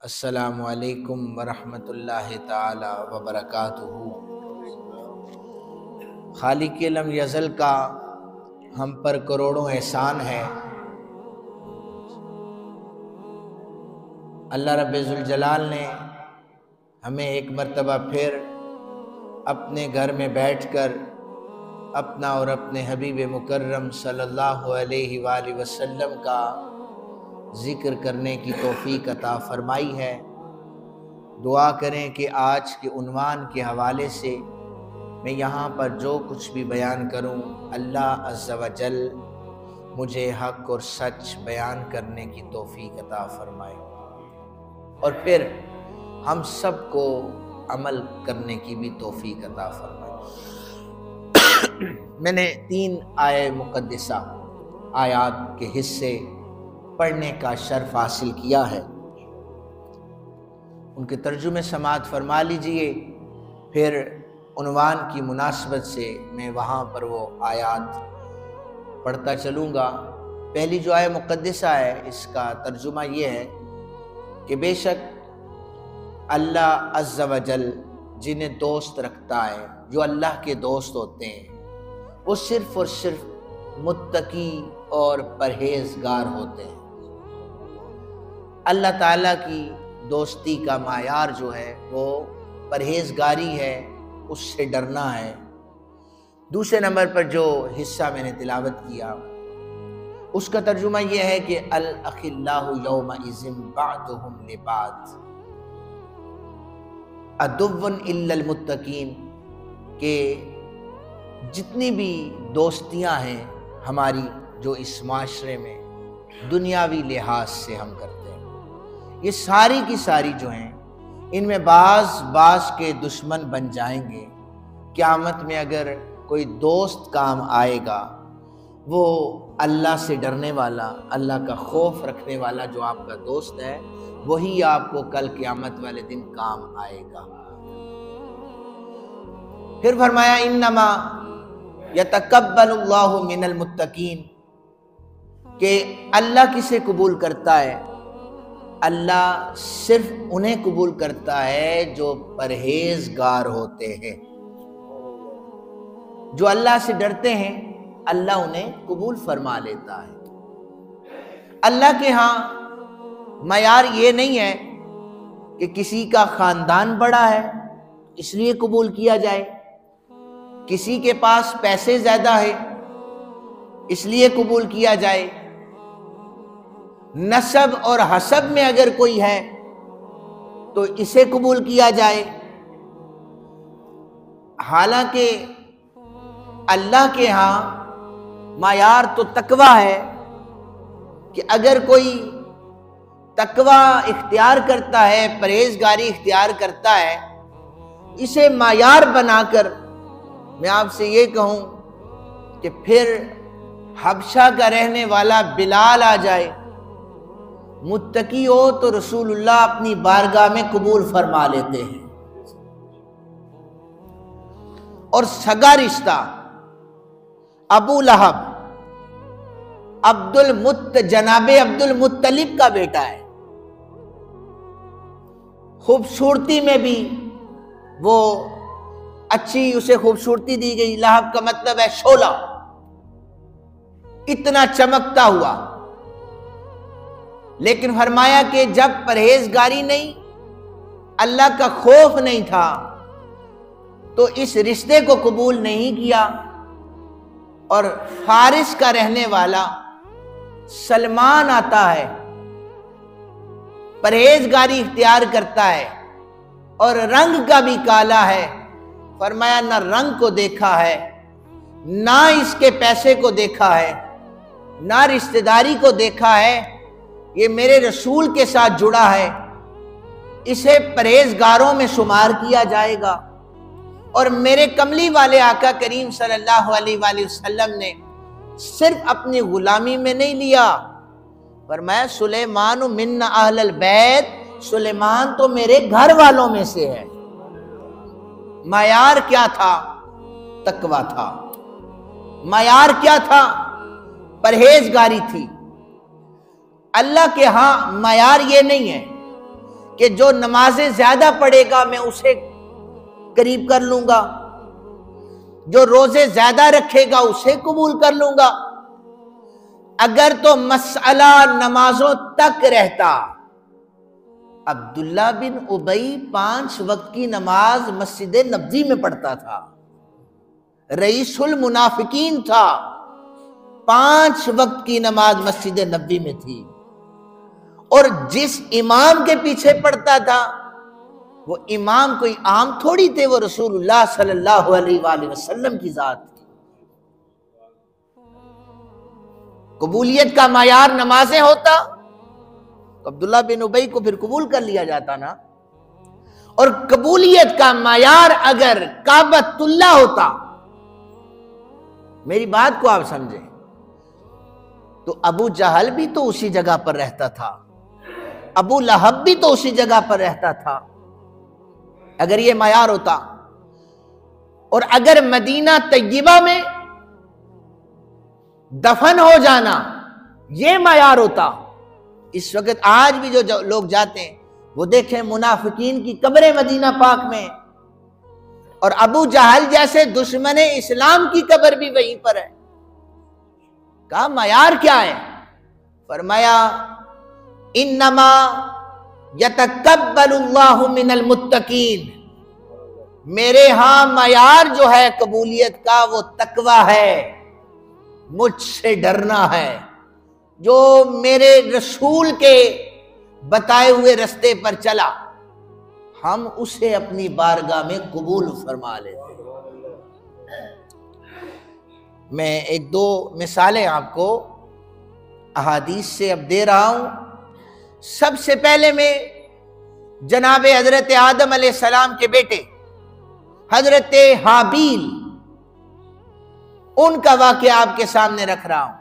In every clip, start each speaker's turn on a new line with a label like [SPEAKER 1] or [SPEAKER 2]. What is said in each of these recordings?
[SPEAKER 1] السلام علیکم ورحمۃ اللہ تعالی وبرکاتہ۔ خالق لم یزل کا ہم پر کروڑوں احسان ہے۔ اللہ رب ذوالجلال نے ہمیں ایک مرتبہ پھر اپنے گھر میں بیٹھ کر اپنا اور اپنے حبیب مکرم صلی اللہ علیہ وآلہ وسلم کا ذکر کرنے کی توفیق عطا فرمائی ہے۔ دعا کریں کہ آج کے عنوان کے حوالے سے میں یہاں پر جو کچھ بھی بیان کروں، اللہ عز و جل مجھے حق اور سچ بیان کرنے کی توفیق عطا فرمائے، اور پھر ہم سب کو عمل کرنے کی بھی توفیق عطا فرمائے۔ میں نے 3 آیے مقدسہ آیات کے حصے پڑھنے کا شرف حاصل کیا ہے، ان کے ترجمے سماعت فرما لیجئے، پھر عنوان کی مناسبت سے میں وہاں پر وہ آیات پڑھتا چلوں گا۔ پہلی جو آیہ مقدسہ ہے اس کا ترجمہ یہ ہے کہ بے شک اللہ عز و جل جنہیں دوست رکھتا ہے، جو اللہ کے دوست ہوتے ہیں، وہ صرف اور صرف متقی اور پرہیزگار ہوتے ہیں۔ اللہ تعالیٰ کی دوستی کا معیار جو ہے وہ پرہیزگاری ہے، اس سے ڈرنا ہے۔ دوسرے نمبر پر جو حصہ میں نے تلاوت کیا اس کا ترجمہ یہ ہے کہ الاخلاء یومئذ بعضهم لبعض عدو الا المتقین، کہ جتنی بھی دوستیاں ہیں ہماری جو اس معاشرے میں دنیاوی لحاظ سے ہم کرتے ہیں، یہ ساری کی ساری جو ہیں ان میں بعض کے دشمن بن جائیں گے۔ قیامت میں اگر کوئی دوست کام آئے گا، وہ اللہ سے ڈرنے والا، اللہ کا خوف رکھنے والا جو آپ کا دوست ہے، وہی آپ کو کل قیامت والے دن کام آئے گا۔ پھر فرمایا انما یتقبل اللہ من المتقین، کہ اللہ کسے قبول کرتا ہے؟ اللہ صرف انہیں قبول کرتا ہے جو پرہیزگار ہوتے ہیں، جو اللہ سے ڈرتے ہیں، اللہ انہیں قبول فرما لیتا ہے۔ اللہ کے ہاں معیار یہ نہیں ہے کہ کسی کا خاندان بڑا ہے اس لیے قبول کیا جائے، کسی کے پاس پیسے زیادہ ہے اس لیے قبول کیا جائے، نسب اور حسب میں اگر کوئی ہے تو اسے قبول کیا جائے۔ حالانکہ اللہ کے ہاں معیار تو تقویٰ ہے، کہ اگر کوئی تقویٰ اختیار کرتا ہے، پرہیزگاری اختیار کرتا ہے، اسے معیار بنا کر میں آپ سے یہ کہوں کہ پھر حبشہ کا رہنے والا بلال آ جائے، متقی ہو تو رسول اللہ اپنی بارگاہ میں قبول فرما لیتے ہیں۔ اور سگا رشتہ ابو لہب جناب عبد المطلب کا بیٹا ہے، خوبصورتی میں بھی وہ اچھی اسے خوبصورتی دی گئی، لہب کا مطلب ہے شعلہ، اتنا چمکتا ہوا، لیکن فرمایا کہ جب پرہیزگاری نہیں، اللہ کا خوف نہیں تھا، تو اس رشتے کو قبول نہیں کیا۔ اور فارس کا رہنے والا سلمان آتا ہے، پرہیزگاری اختیار کرتا ہے اور رنگ کا بھی کالا ہے، فرمایا نہ رنگ کو دیکھا ہے، نہ اس کے پیسے کو دیکھا ہے، نہ رشتہ داری کو دیکھا ہے، یہ میرے رسول کے ساتھ جڑا ہے، اسے پرہیزگاروں میں شمار کیا جائے گا۔ اور میرے کملی والے آقا کریم صلی اللہ علیہ وآلہ وسلم نے صرف اپنی غلامی میں نہیں لیا، فرمایا سلیمان من اہل البیت، سلیمان تو میرے گھر والوں میں سے ہے۔ معیار کیا تھا؟ تقویٰ تھا۔ معیار کیا تھا؟ پرہیزگاری تھی۔ اللہ کے ہاں معیار یہ نہیں ہے کہ جو نمازیں زیادہ پڑھے گا میں اسے قریب کر لوں گا، جو روزے زیادہ رکھے گا اسے قبول کر لوں گا۔ اگر تو مسئلہ نمازوں تک رہتا، عبداللہ بن ابی 5 وقت کی نماز مسجد نبوی میں پڑھتا تھا، رئیس المنافقین تھا، 5 وقت کی نماز مسجد نبوی میں تھی، اور جس امام کے پیچھے پڑھتا تھا وہ امام کوئی عام تھوڑی تھے، وہ رسول اللہ صلی اللہ علیہ وآلہ وسلم کی ذات تھی۔ قبولیت کا معیار نمازیں ہوتا تو عبداللہ بن ابی کو پھر قبول کر لیا جاتا نا، اور قبولیت کا معیار اگر کعبۃ اللہ ہوتا، میری بات کو آپ سمجھیں، تو ابو جہل بھی تو اسی جگہ پر رہتا تھا، ابو لہب بھی تو اسی جگہ پر رہتا تھا اگر یہ معیار ہوتا۔ اور اگر مدینہ طیبہ میں دفن ہو جانا یہ معیار ہوتا، اس وقت آج بھی جو لوگ جاتے ہیں وہ دیکھیں منافقین کی قبریں مدینہ پاک میں، اور ابو جہل جیسے دشمن اسلام کی قبر بھی وہیں پر ہے۔ کہا معیار کیا ہے؟ فرمایا انما یتقبل اللہ من المتقین، میرے ہاں معیار جو ہے قبولیت کا وہ تقوی ہے، مجھ سے ڈرنا ہے، جو میرے رسول کے بتائے ہوئے رستے پر چلا ہم اسے اپنی بارگاہ میں قبول فرما لیتے۔ میں 1-2 مثالیں آپ کو احادیث سے اب دے رہا ہوں۔ سب سے پہلے میں جناب حضرت آدم علیہ السلام کے بیٹے حضرت حابیل، ان کا واقعہ آپ کے سامنے رکھ رہا ہوں۔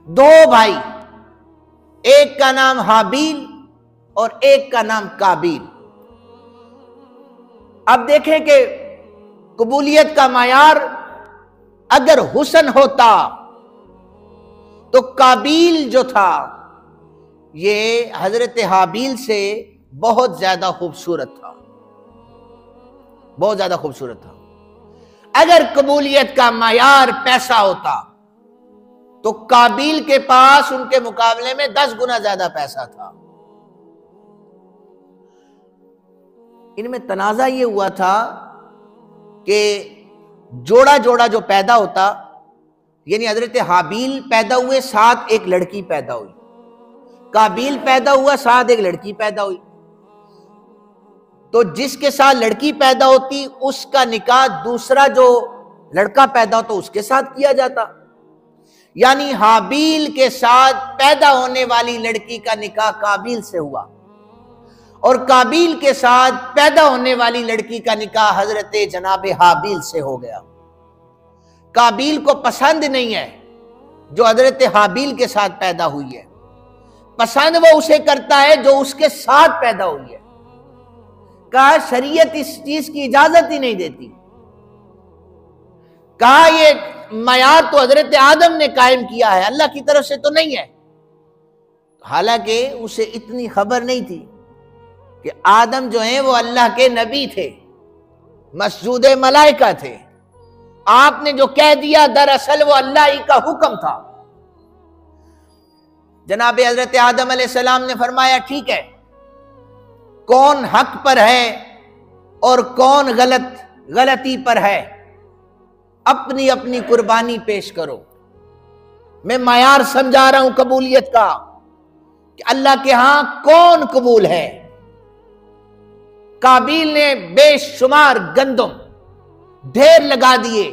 [SPEAKER 1] 2 بھائی، ایک کا نام حابیل اور ایک کا نام قابیل۔ اب دیکھیں کہ قبولیت کا معیار اگر حسن ہوتا تو قابیل جو تھا یہ حضرت حابیل سے بہت زیادہ خوبصورت تھا، بہت زیادہ خوبصورت تھا۔ اگر قبولیت کا معیار پیسہ ہوتا تو قابیل کے پاس ان کے مقابلے میں 10 گنا زیادہ پیسہ تھا۔ ان میں تنازع یہ ہوا تھا کہ جوڑا جوڑا جو پیدا ہوتا، یعنی حضرت حابیل پیدا ہوئے، ساتھ ایک لڑکی پیدا ہوئی، قابیل پیدا ہوا، ساتھ ایک لڑکی پیدا ہوئی، تو جس کے ساتھ لڑکی پیدا ہوتی اس کا نکاح دوسرا جو لڑکا پیدا ہوتا اس کے ساتھ کیا جاتا، یعنی حابیل کے ساتھ پیدا ہونے والی لڑکی کا نکاح قابیل سے ہوا، اور قابیل کے ساتھ پیدا ہونے والی لڑکی کا نکاح حضرت جناب حابیل سے ہو گیا۔ قابیل کو پسند نہیں ہے جو حضرت حابیل کے ساتھ پیدا ہوئی ہے، پسند وہ اسے کرتا ہے جو اس کے ساتھ پیدا ہوئی ہے۔ کہا شریعت اس چیز کی اجازت ہی نہیں دیتی، کہا یہ معیار تو حضرت آدم نے قائم کیا ہے، اللہ کی طرف سے تو نہیں ہے۔ حالانکہ اسے اتنی خبر نہیں تھی کہ آدم جو ہیں وہ اللہ کے نبی تھے، مسجود ملائکہ تھے، آپ نے جو کہہ دیا دراصل وہ اللہ ہی کا حکم تھا۔ جناب حضرت آدم علیہ السلام نے فرمایا ٹھیک ہے، کون حق پر ہے اور کون غلطی پر ہے، اپنی اپنی قربانی پیش کرو۔ میں معیار سمجھا رہا ہوں قبولیت کا کہ اللہ کے ہاں کون قبول ہے۔ قابیل نے بے شمار گندم ڈھیر لگا دیے،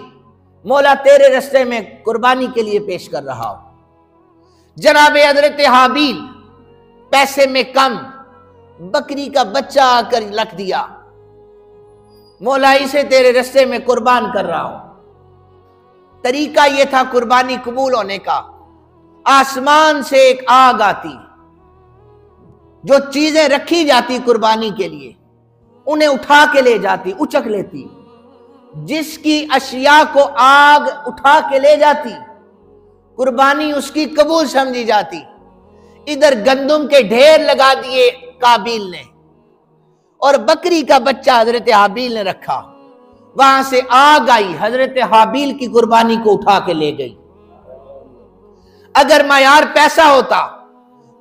[SPEAKER 1] مولا تیرے رستے میں قربانی کے لیے پیش کر رہا ہوں۔ جناب حضرت حابیل پیسے میں کم، بکری کا بچہ آ کر رکھ دیا، مولا اسے تیرے رستے میں قربان کر رہا ہوں۔ طریقہ یہ تھا قربانی قبول ہونے کا، آسمان سے ایک آگ آتی، جو چیزیں رکھی جاتی قربانی کے لیے انہیں اٹھا کے لے جاتی، اچک لیتی، جس کی اشیاء کو آگ اٹھا کے لے جاتی قربانی اس کی قبول سمجھی جاتی۔ ادھر گندم کے ڈھیر لگا دیے کابیل نے، اور بکری کا بچہ حضرت حابیل نے رکھا، وہاں سے آگ آئی، حضرت حابیل کی قربانی کو اٹھا کے لے گئی۔ اگر معیار پیسہ ہوتا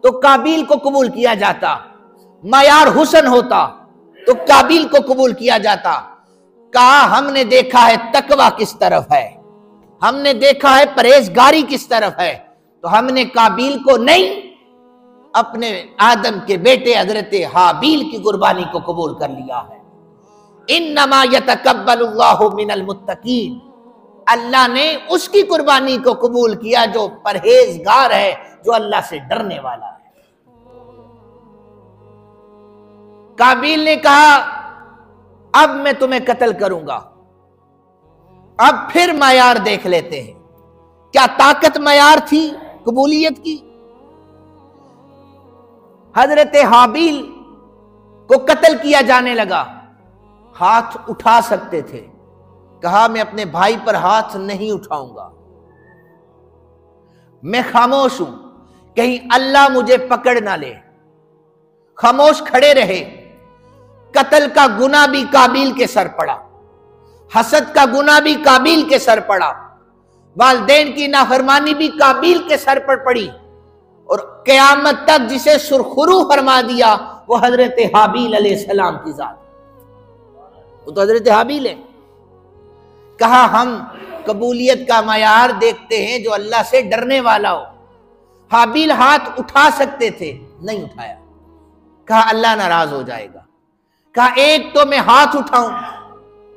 [SPEAKER 1] تو قابیل کو قبول کیا جاتا، معیار حسن ہوتا تو قابیل کو قبول کیا جاتا۔ کہا ہم نے دیکھا ہے تقوی کس طرف ہے، ہم نے دیکھا ہے پرہیزگاری کس طرف ہے، تو ہم نے قابیل کو نہیں، اپنے آدم کے بیٹے حضرت حابیل کی قربانی کو قبول کر لیا ہے۔ انما یتقبل اللہ من المتقین، اللہ نے اس کی قربانی کو قبول کیا جو پرہیزگار ہے، جو اللہ سے ڈرنے والا ہے۔ قابیل نے کہا اب میں تمہیں قتل کروں گا، اب پھر معیار دیکھ لیتے ہیں، کیا طاقت معیار تھی قبولیت کی؟ حضرت حابیل کو قتل کیا جانے لگا، ہاتھ اٹھا سکتے تھے، کہا میں اپنے بھائی پر ہاتھ نہیں اٹھاؤں گا، میں خاموش ہوں، کہیں اللہ مجھے پکڑ نہ لے۔ خاموش کھڑے رہے۔ قتل کا گناہ بھی قابیل کے سر پڑا، حسد کا گناہ بھی قابیل کے سر پڑا، والدین کی نافرمانی بھی قابیل کے سر پر پڑی، اور قیامت تک جسے سرخرو فرما دیا وہ حضرت حابیل علیہ السلام کی ذات، وہ تو حضرت حابیل ہے۔ کہا ہم قبولیت کا معیار دیکھتے ہیں جو اللہ سے ڈرنے والا ہو۔ حابیل ہاتھ اٹھا سکتے تھے، نہیں اٹھایا، کہا اللہ ناراض ہو جائے گا۔ کہا ایک تو میں ہاتھ اٹھاؤں،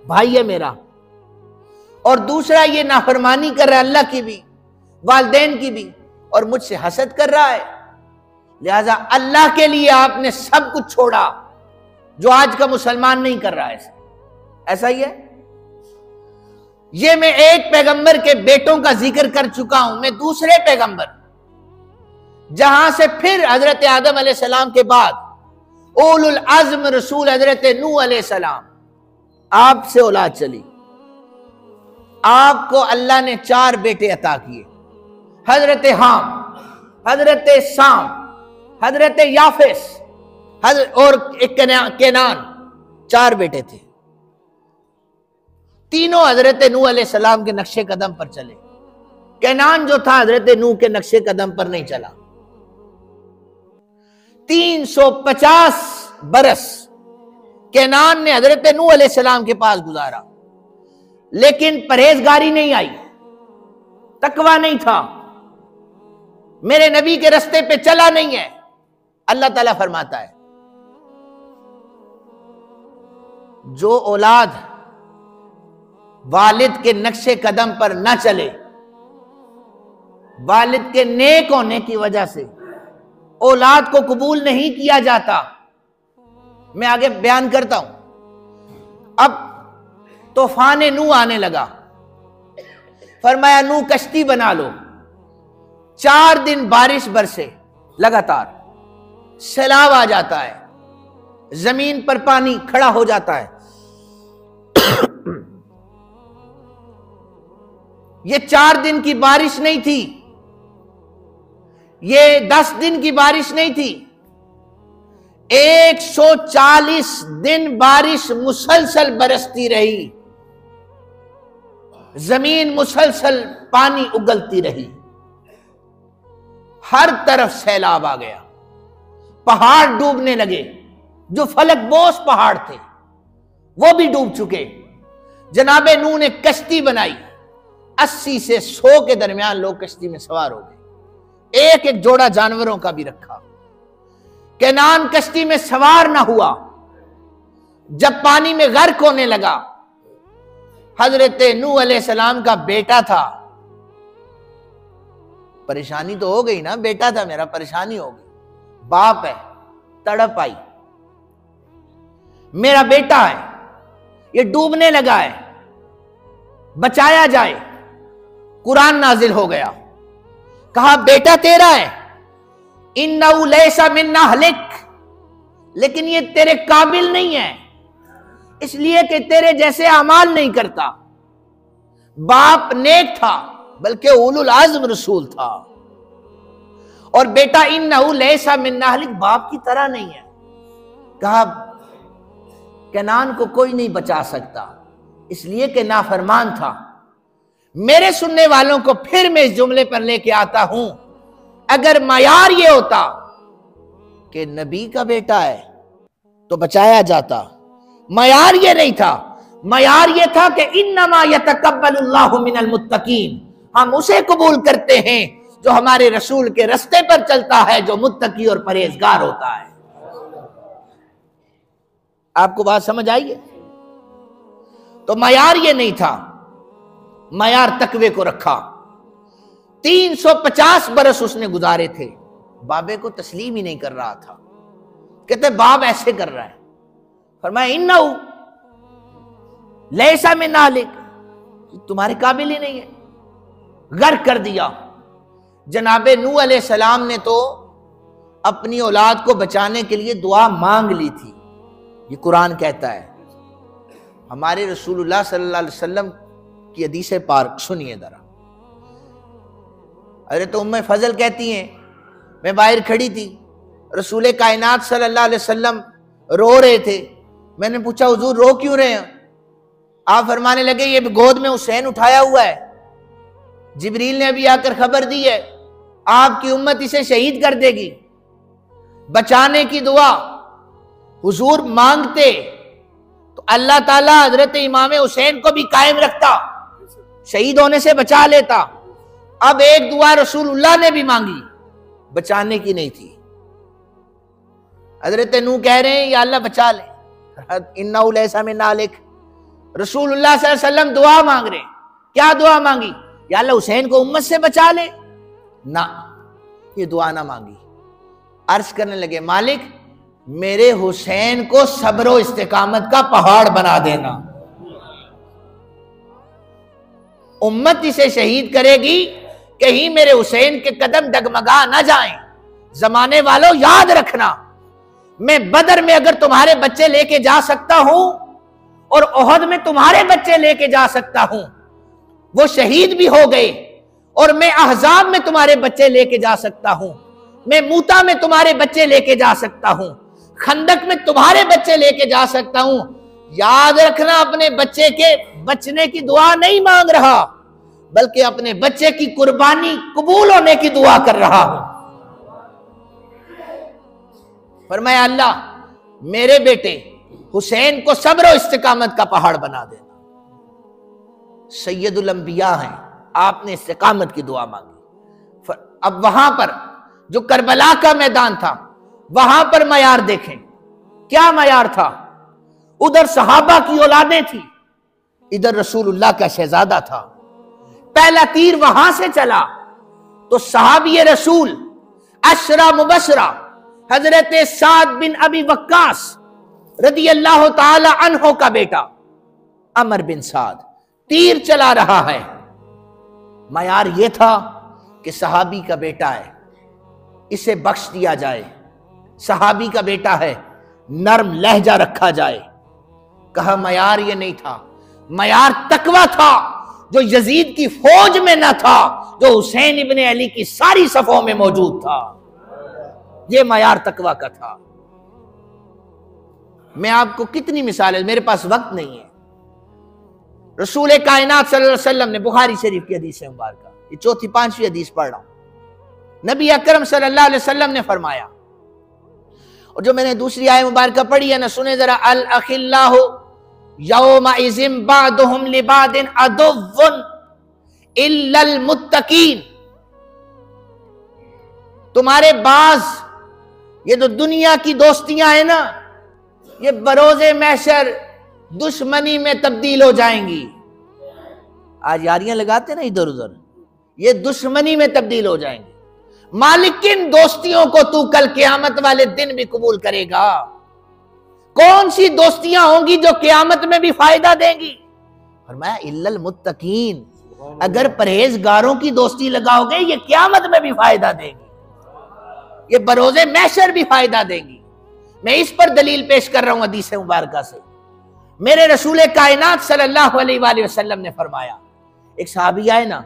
[SPEAKER 1] بھائی ہے میرا، اور دوسرا یہ نافرمانی کر رہا ہے اللہ کی بھی، والدین کی بھی، اور مجھ سے حسد کر رہا ہے، لہذا اللہ کے لیے آپ نے سب کچھ چھوڑا، جو آج کا مسلمان نہیں کر رہا ہے۔ ایسا ہی ہے۔ یہ میں ایک پیغمبر کے بیٹوں کا ذکر کر چکا ہوں، میں دوسرے پیغمبر جہاں سے پھر حضرت آدم علیہ السلام کے بعد اولو العزم رسول حضرت نوح علیہ السلام، آپ سے اولاد چلی۔ آپ کو اللہ نے 4 بیٹے عطا کیے، حضرت حام، حضرت سام، حضرت یافس اور ایک کینان، 4 بیٹے تھے۔ تینوں حضرت نوح علیہ السلام کے نقش قدم پر چلے۔ کینان جو تھا حضرت نوح کے نقش قدم پر نہیں چلا۔ 350 برس کینان نے حضرت نوح علیہ السلام کے پاس گزارا، لیکن پرہیزگاری نہیں آئی، تقوی نہیں تھا، میرے نبی کے رستے پہ چلا نہیں ہے۔ اللہ تعالیٰ فرماتا ہے جو اولاد والد کے نقش قدم پر نہ چلے، والد کے نیک ہونے کی وجہ سے اولاد کو قبول نہیں کیا جاتا۔ میں آگے بیان کرتا ہوں۔ اب طوفان نوح آنے لگا، فرمایا نوح کشتی بنا لو۔ 4 دن بارش برسے لگاتار، سیلاب آ جاتا ہے، زمین پر پانی کھڑا ہو جاتا ہے۔ یہ 4 دن کی بارش نہیں تھی، یہ 10 دن کی بارش نہیں تھی، 140 دن بارش مسلسل برستی رہی، زمین مسلسل پانی اگلتی رہی، ہر طرف سیلاب آ گیا، پہاڑ ڈوبنے لگے، جو فلک بوس پہاڑ تھے وہ بھی ڈوب چکے۔ جناب نوح نے کشتی بنائی، 80 سے 100 کے درمیان لوگ کشتی میں سوار ہو گئے، ایک ایک جوڑا جانوروں کا بھی رکھا۔ کینان کشتی میں سوار نہ ہوا، جب پانی میں غرق ہونے لگا، حضرت نوح علیہ السلام کا بیٹا تھا، پریشانی تو ہو گئی نا، بیٹا تھا میرا، پریشانی ہو گئی، باپ ہے، تڑپ آئی، میرا بیٹا ہے، یہ ڈوبنے لگا ہے، بچایا جائے۔ قرآن نازل ہو گیا، کہا بیٹا تیرا ہے، اِنَّهُ لَيْسَ مِنْ أَهْلِكَ، لیکن یہ تیرے قابل نہیں ہے، اس لیے کہ تیرے جیسے اعمال نہیں کرتا۔ باپ نیک تھا، بلکہ اولو العزم رسول تھا، اور بیٹا اِنَّهُ لَيْسَ مِنْ أَهْلِكَ باپ کی طرح نہیں ہے، کہا کنعان کو کوئی نہیں بچا سکتا اس لیے کہ نافرمان تھا۔ میرے سننے والوں کو پھر میں اس جملے پر لے کے آتا ہوں، اگر معیار یہ ہوتا کہ نبی کا بیٹا ہے تو بچایا جاتا، معیار یہ نہیں تھا، معیار یہ تھا کہ انما یتقبل اللہ من المتقین، ہم اسے قبول کرتے ہیں جو ہمارے رسول کے رستے پر چلتا ہے، جو متقی اور پرہیزگار ہوتا ہے۔ آپ کو بات سمجھ آئی ہے؟ تو معیار یہ نہیں تھا، معیار تقوی کو رکھا۔ 350 برس اس نے گزارے تھے، بابے کو تسلیم ہی نہیں کر رہا تھا۔ کہتے باپ ایسے کر رہا ہے، فرمایا انہو لیسا من اہلک، تمہارے قابل ہی نہیں ہے، غرق کر دیا۔ جناب نوح علیہ السلام نے تو اپنی اولاد کو بچانے کے لیے دعا مانگ لی تھی، یہ قرآن کہتا ہے۔ ہمارے رسول اللہ صلی اللہ علیہ وسلم کی حدیث پاک سنیے ذرا۔ حضرت ام فضل کہتی ہیں میں باہر کھڑی تھی، رسول کائنات صلی اللہ علیہ وسلم رو رہے تھے، میں نے پوچھا حضور رو کیوں رہے ہیں؟ آپ فرمانے لگے یہ گود میں حسین اٹھایا ہوا ہے، جبریل نے ابھی آ کر خبر دی ہے آپ کی امت اسے شہید کر دے گی، بچانے کی دعا حضور مانگتے تو اللہ تعالیٰ حضرت امام حسین کو بھی قائم رکھتا، شہید ہونے سے بچا لیتا۔ اب ایک دعا رسول اللہ نے بھی مانگی، بچانے کی نہیں تھی۔ حضرت نوح کہہ رہے ہیں یا اللہ بچا لے، انہو لیسا من اہلک، رسول اللہ صلی اللہ علیہ وسلم دعا مانگ رہے ہیں۔ کیا دعا مانگی؟ یا اللہ حسین کو امت سے بچا لے؟ نہ، یہ دعا نہ مانگی۔ عرض کرنے لگے مالک میرے حسین کو صبر و استقامت کا پہاڑ بنا دینا، امت اسے شہید کرے گی، کہیں میرے حسین کے قدم ڈگمگا نہ جائیں۔ زمانے والوں یاد رکھنا، میں بدر میں اگر تمہارے بچے لے کے جا سکتا ہوں اور احد میں تمہارے بچے لے کے جا سکتا ہوں، وہ شہید بھی ہو گئے، اور میں احزاب میں تمہارے بچے لے کے جا سکتا ہوں، میں موتا میں تمہارے بچے لے کے جا سکتا ہوں، خندق میں تمہارے بچے لے کے جا سکتا ہوں، یاد رکھنا اپنے بچے کے بچنے کی دعا نہیں مانگ رہا، بلکہ اپنے بچے کی قربانی قبول ہونے کی دعا کر رہا ہوں۔ فرمایا اللہ میرے بیٹے حسین کو صبر و استقامت کا پہاڑ بنا دینا۔ سید الانبیاء ہیں، آپ نے استقامت کی دعا مانگی۔ اب وہاں پر جو کربلا کا میدان تھا، وہاں پر معیار دیکھیں، کیا معیار تھا؟ ادھر صحابہ کی اولادیں تھی، ادھر رسول اللہ کا شہزادہ تھا۔ پہلا تیر وہاں سے چلا تو صحابی رسول عشرہ مبشرہ حضرت سعد بن ابی وقاص رضی اللہ تعالی عنہ کا بیٹا عمر بن سعد تیر چلا رہا ہے۔ معیار یہ تھا کہ صحابی کا بیٹا ہے، اسے بخش دیا جائے، صحابی کا بیٹا ہے، نرم لہجہ رکھا جائے۔ کہا معیار یہ نہیں تھا، معیار تقوی تھا، جو یزید کی فوج میں نہ تھا، جو حسین ابن علی کی ساری صفوں میں موجود تھا۔ یہ معیار تقوی کا تھا۔ میں آپ کو کتنی مثالیں، میرے پاس وقت نہیں ہے۔ رسول کائنات صلی اللہ علیہ وسلم نے، بخاری شریف کی حدیث مبارکہ، یہ چوتھی پانچویں حدیث پڑھ رہا ہوں، نبی اکرم صلی اللہ علیہ وسلم نے فرمایا، اور جو میں نے دوسری آیت مبارکہ پڑھی ہے نا، سنیں ذرا، الاخلاء یومئذ بعضهم لبعض عدو الا المتقین، تمہارے بعض یہ جو دنیا کی دوستیاں ہیں نا، یہ بروز محشر دشمنی میں تبدیل ہو جائیں گی۔ آج یاریاں لگاتے نا ادھر ادھر، یہ دشمنی میں تبدیل ہو جائیں گی۔ مالک کن دوستیوں کو تو کل قیامت والے دن بھی قبول کرے گا؟ کون سی دوستیاں ہوں گی جو قیامت میں بھی فائدہ دیں گی؟ فرمایا الا المتقین، اگر پرہیزگاروں کی دوستی لگاؤ گے یہ قیامت میں بھی فائدہ دیں گی، یہ بروز محشر بھی فائدہ دیں گی۔ میں اس پر دلیل پیش کر رہا ہوں حدیث مبارکہ سے۔ میرے رسول کائنات صلی اللہ علیہ وآلہ وسلم نے فرمایا، ایک صحابی آئے نا،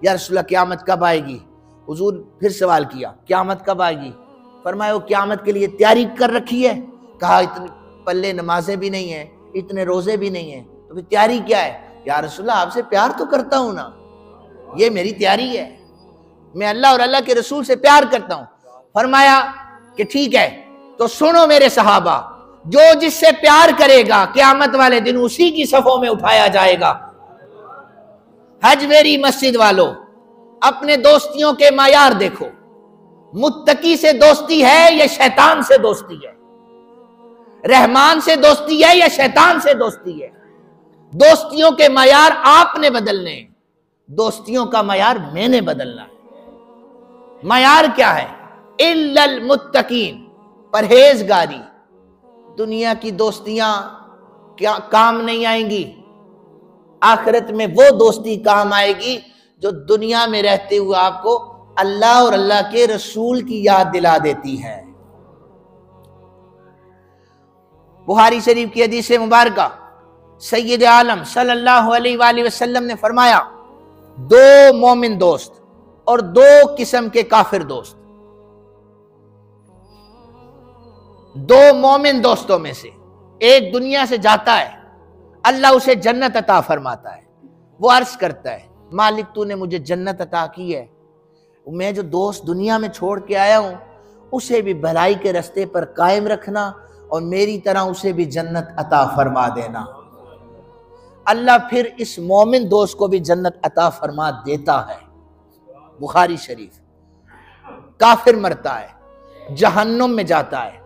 [SPEAKER 1] یا رسول اللہ قیامت کب آئے گی؟ حضور پھر سوال کیا قیامت کب آئے گی؟ فرمایا وہ قیامت کے لیے تیاری کر رکھی ہے، کہا اتنے پلے نمازیں بھی نہیں ہیں، اتنے روزے بھی نہیں ہیں، تو پھر تیاری کیا ہے؟ یا رسول اللہ آپ سے پیار تو کرتا ہوں نا، یہ میری تیاری ہے، میں اللہ اور اللہ کے رسول سے پیار کرتا ہوں۔ فرمایا کہ ٹھیک ہے تو سنو میرے صحابہ، جو جس سے پیار کرے گا قیامت والے دن اسی کی صفوں میں اٹھایا جائے گا۔ حج میری مسجد والو، اپنے دوستیوں کے معیار دیکھو، متقی سے دوستی ہے یا شیطان سے دوستی ہے؟ رحمان سے دوستی ہے یا شیطان سے دوستی ہے؟ دوستیوں کے معیار آپ نے بدلنے، دوستیوں کا معیار میں نے بدلنا ہے۔ معیار کیا ہے؟ الا المتقین، پرہیزگاری۔ دنیا کی دوستیاں کیا کام نہیں آئیں گی، آخرت میں وہ دوستی کام آئے گی جو دنیا میں رہتے ہوئے آپ کو اللہ اور اللہ کے رسول کی یاد دلا دیتی ہے۔ بخاری شریف کی حدیث مبارکہ، سید عالم صلی اللہ علیہ وآلہ وسلم نے فرمایا، دو مومن دوست اور دو قسم کے کافر دوست۔ دو مومن دوستوں میں سے ایک دنیا سے جاتا ہے، اللہ اسے جنت عطا فرماتا ہے، وہ عرض کرتا ہے مالک تو نے مجھے جنت عطا کی ہے، میں جو دوست دنیا میں چھوڑ کے آیا ہوں اسے بھی بھلائی کے رستے پر قائم رکھنا اور میری طرح اسے بھی جنت عطا فرما دینا۔ اللہ پھر اس مومن دوست کو بھی جنت عطا فرما دیتا ہے۔ بخاری شریف۔ کافر مرتا ہے، جہنم میں جاتا ہے،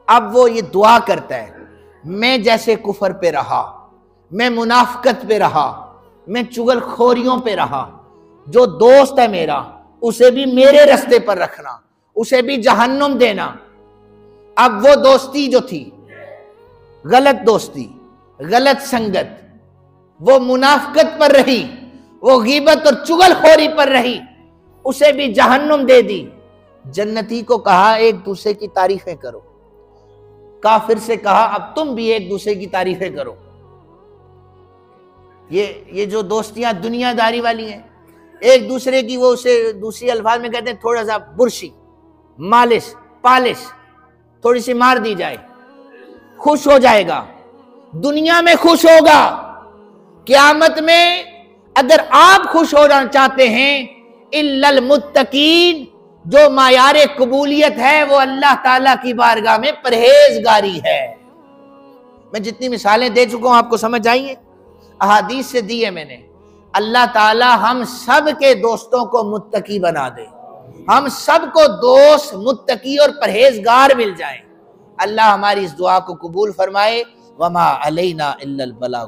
[SPEAKER 1] اب وہ یہ دعا کرتا ہے میں جیسے کفر پہ رہا، میں منافقت پہ رہا، میں چغل خوریوں پہ رہا، جو دوست ہے میرا اسے بھی میرے رستے پر رکھنا، اسے بھی جہنم دینا۔ اب وہ دوستی جو تھی غلط دوستی، غلط سنگت، وہ منافقت پر رہی، وہ غیبت اور چغل خوری پر رہی، اسے بھی جہنم دے دی۔ جنتی کو کہا ایک دوسرے کی تعریفیں کرو، کافر سے کہا اب تم بھی ایک دوسرے کی تعریفیں کرو۔ یہ جو دوستیاں دنیا داری والی ہیں، ایک دوسرے کی وہ اسے دوسری الفاظ میں کہتے ہیں تھوڑا سا برشی، مالش، پالش، تھوڑی سی مار دی جائے، خوش ہو جائے گا، دنیا میں خوش ہوگا، قیامت میں اگر آپ خوش ہونا چاہتے ہیں الا المتقین، جو معیار قبولیت ہے وہ اللہ تعالیٰ کی بارگاہ میں پرہیزگاری ہے۔ میں جتنی مثالیں دے چکا ہوں آپ کو سمجھ آئی ہیں، احادیث سے دی ہے میں نے۔ اللہ تعالیٰ ہم سب کے دوستوں کو متقی بنا دے، ہم سب کو دوست متقی اور پرہیزگار مل جائیں۔ اللہ ہماری اس دعا کو قبول فرمائے۔ وما علینا الا البلاغ۔